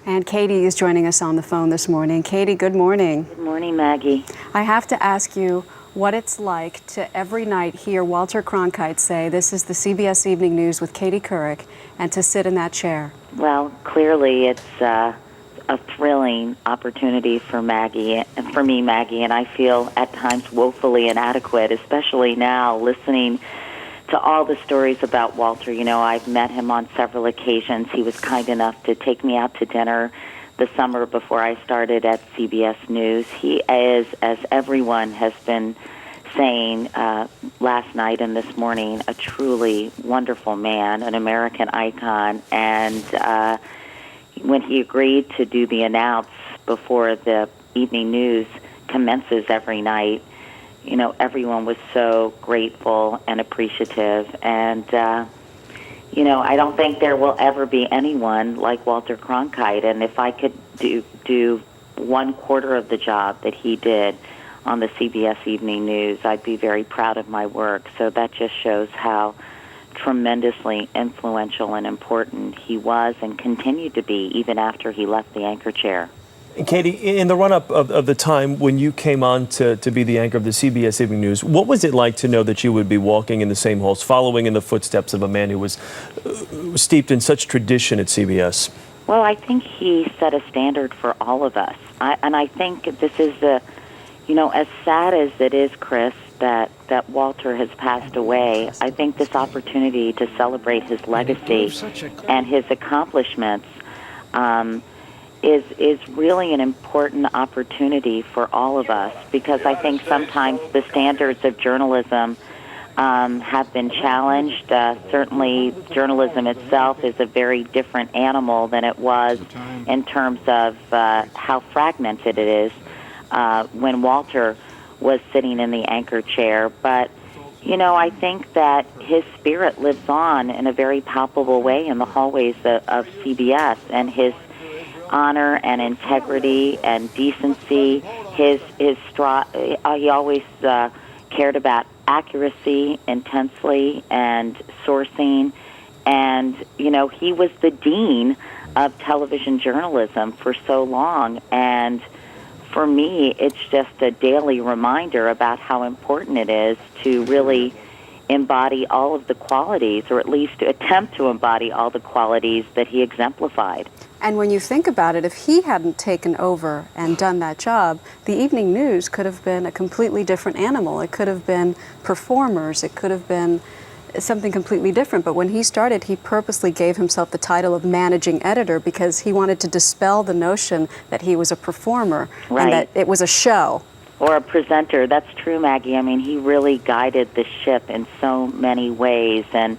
And Katie is joining us on the phone this morning. Katie, good morning. Good morning, Maggie. I have to ask you what it's like to every night hear Walter Cronkite say, "This is the CBS Evening News with Katie Couric," and to sit in that chair. Well, clearly it's a thrilling opportunity for Maggie, for me, Maggie, and I feel at times woefully inadequate, especially now listening to all the stories about Walter. You know, I've met him on several occasions. He was kind enough to take me out to dinner the summer before I started at CBS News. He is, as everyone has been saying last night and this morning, a truly wonderful man, an American icon. And when he agreed to do the announce before the evening news commences every night, you know, everyone was so grateful and appreciative. And, you know, I don't think there will ever be anyone like Walter Cronkite. And if I could do 1/4 of the job that he did on the CBS Evening News, I'd be very proud of my work. So that just shows how tremendously influential and important he was and continued to be even after he left the anchor chair. Katie, in the run-up of the time when you came on to be the anchor of the CBS Evening News, what was it like to know that you would be walking in the same halls, following in the footsteps of a man who was steeped in such tradition at CBS? Well, I think he set a standard for all of us. And I think this is you know, as sad as it is, Chris, that Walter has passed away, I think this opportunity to celebrate his legacy and his accomplishments is really an important opportunity for all of us, because I think sometimes the standards of journalism have been challenged. Certainly, journalism itself is a very different animal than it was in terms of how fragmented it is when Walter was sitting in the anchor chair. But, you know, I think that his spirit lives on in a very palpable way in the hallways of CBS, and his honor and integrity and decency, he always cared about accuracy intensely and sourcing. And, you know, he was the dean of television journalism for so long. And for me, it's just a daily reminder about how important it is to really embody all of the qualities, or at least to attempt to embody all the qualities that he exemplified. And when you think about it, if he hadn't taken over and done that job, the evening news could have been a completely different animal. It could have been performers. It could have been something completely different. But when he started, he purposely gave himself the title of managing editor because he wanted to dispel the notion that he was a performer and that it was a show. Or a presenter. That's true, Maggie. I mean, he really guided the ship in so many ways. And,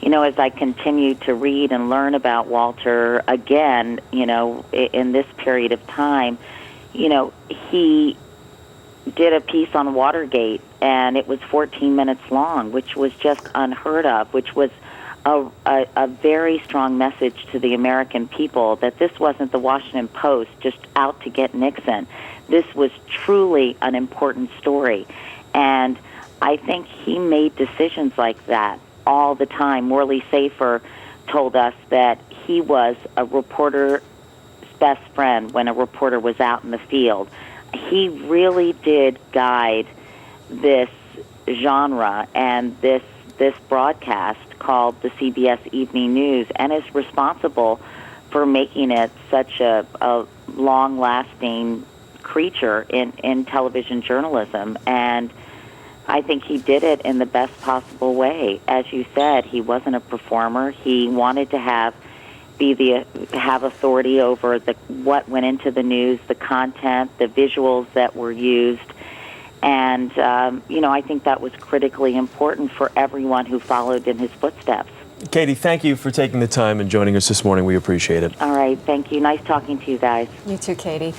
you know, as I continue to read and learn about Walter again, you know, in this period of time, you know, he did a piece on Watergate, and it was 14 minutes long, which was just unheard of, which was a very strong message to the American people that this wasn't the Washington Post just out to get Nixon. This was truly an important story. And I think he made decisions like that all the time. Morley Safer told us that he was a reporter's best friend when a reporter was out in the field. He really did guide this genre and this broadcast called the CBS Evening News, and is responsible for making it such a long-lasting creature in television journalism. And I think he did it in the best possible way. As you said, he wasn't a performer. He wanted to have authority over what went into the news, the content, the visuals that were used. And, you know, I think that was critically important for everyone who followed in his footsteps. Katie, thank you for taking the time and joining us this morning. We appreciate it. All right. Thank you. Nice talking to you guys. You too, Katie.